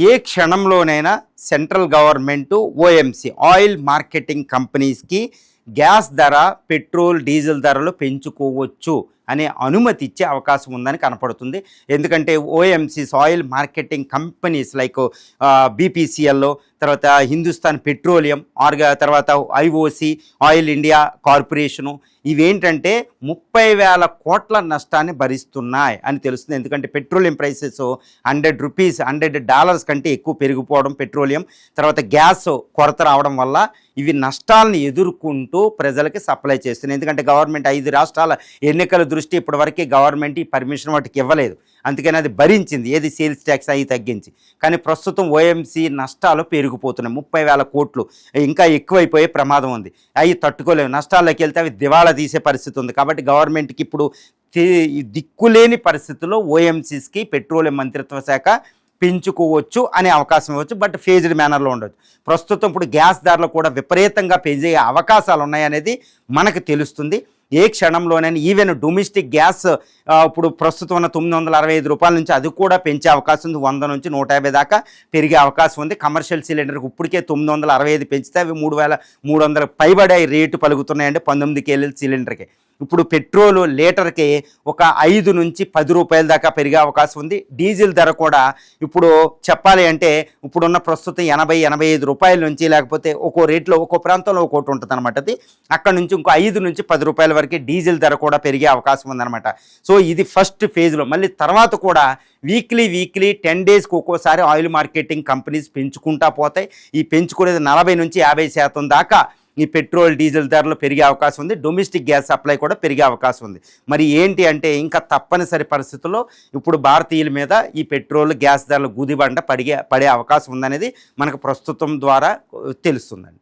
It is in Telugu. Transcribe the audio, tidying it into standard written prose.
ఏ క్షణంలోనైనా central government OMC oil marketing కంపెనీస్కి గ్యాస్ ధర, పెట్రోల్, డీజిల్ ధరలు పెంచుకోవచ్చు అనే అనుమతి ఇచ్చే అవకాశం ఉందని కనపడుతుంది. ఎందుకంటే OMCs oil marketing companies like BPCL, తర్వాత హిందుస్థాన్ పెట్రోలియం, తర్వాత ఐఓసి, ఆయిల్ ఇండియా కార్పొరేషను, ఇవేంటంటే 30,000 కోట్ల నష్టాన్ని భరిస్తున్నాయి అని తెలుస్తుంది. ఎందుకంటే పెట్రోలియం ప్రైసెస్ $100 కంటే ఎక్కువ పెరిగిపోవడం, పెట్రోలియం తర్వాత గ్యాస్ కొరత రావడం వల్ల ఇవి నష్టాలను ఎదుర్కొంటూ ప్రజలకి సప్లై చేస్తున్నాయి. ఎందుకంటే గవర్నమెంట్ 5 రాష్ట్రాల ఎన్నికల దృష్టి ఇప్పటివరకు గవర్నమెంట్ ఈ పర్మిషన్ వాటికి ఇవ్వలేదు, అందుకని అది భరించింది, ఏది సేల్స్ ట్యాక్స్ అవి తగ్గించి. కానీ ప్రస్తుతం ఓఎంసీ నష్టాలు పెరిగిపోతున్నాయి, 30,000 కోట్లు ఇంకా ఎక్కువైపోయే ప్రమాదం ఉంది. అవి తట్టుకోలేవు, నష్టాల్లోకి వెళ్తే అవి దివాళా తీసే పరిస్థితి ఉంది. కాబట్టి గవర్నమెంట్కి ఇప్పుడు దిక్కులేని పరిస్థితుల్లో ఓఎంసీస్కి పెట్రోలియం మంత్రిత్వ శాఖ పెంచుకోవచ్చు అనే అవకాశం ఇవ్వచ్చు, బట్ ఫేజ్డ్ మేనర్లో ఉండొచ్చు. ప్రస్తుతం ఇప్పుడు గ్యాస్ ధరలు కూడా విపరీతంగా పెంచే అవకాశాలు ఉన్నాయనేది మనకు తెలుస్తుంది. ఏ క్షణంలోనైనా ఈవెన్ డొమెస్టిక్ గ్యాస్ ఇప్పుడు ప్రస్తుతం ఉన్న $965 నుంచి అది కూడా పెంచే అవకాశం ఉంది, 100 నుంచి 150 దాకా పెరిగే అవకాశం ఉంది. కమర్షియల్ సిలిండర్కి ఇప్పటికే 965 పెంచితే అవి 3,300 పైబడే రేటు పలుకుతున్నాయండి 19 కేజీల సిలిండర్కి. ఇప్పుడు పెట్రోలు లీటర్కి ఒక 5 నుంచి 10 రూపాయల దాకా పెరిగే అవకాశం ఉంది. డీజిల్ ధర కూడా ఇప్పుడు చెప్పాలి అంటే ఇప్పుడున్న ప్రస్తుతం 80-85 రూపాయల నుంచి, లేకపోతే ఒక్కో రేట్లో ఒక్కో ప్రాంతంలో ఒక్కోటి ఉంటుంది అనమాట. అది అక్కడ నుంచి ఇంకో 5 నుంచి 10 రూపాయల వరకు డీజిల్ ధర కూడా పెరిగే అవకాశం ఉందన్నమాట. సో ఇది ఫస్ట్ ఫేజ్లో. మళ్ళీ తర్వాత కూడా వీక్లీ 10 డేస్కి ఒక్కోసారి ఆయిల్ మార్కెటింగ్ కంపెనీస్ పెంచుకుంటా పోతాయి. ఈ పెంచుకునేది 40 నుంచి 50% దాకా ఈ పెట్రోల్, డీజిల్ ధరలు పెరిగే అవకాశం ఉంది. డొమెస్టిక్ గ్యాస్ సప్లై కూడా పెరిగే అవకాశం ఉంది. మరి ఏంటి అంటే ఇంకా తప్పనిసరి పరిస్థితుల్లో ఇప్పుడు భారతీయుల మీద ఈ పెట్రోల్, గ్యాస్ ధరలు గుదిబండ పడే అవకాశం ఉందనేది మనకు ప్రస్తుతం ద్వారా తెలుస్తుందండి.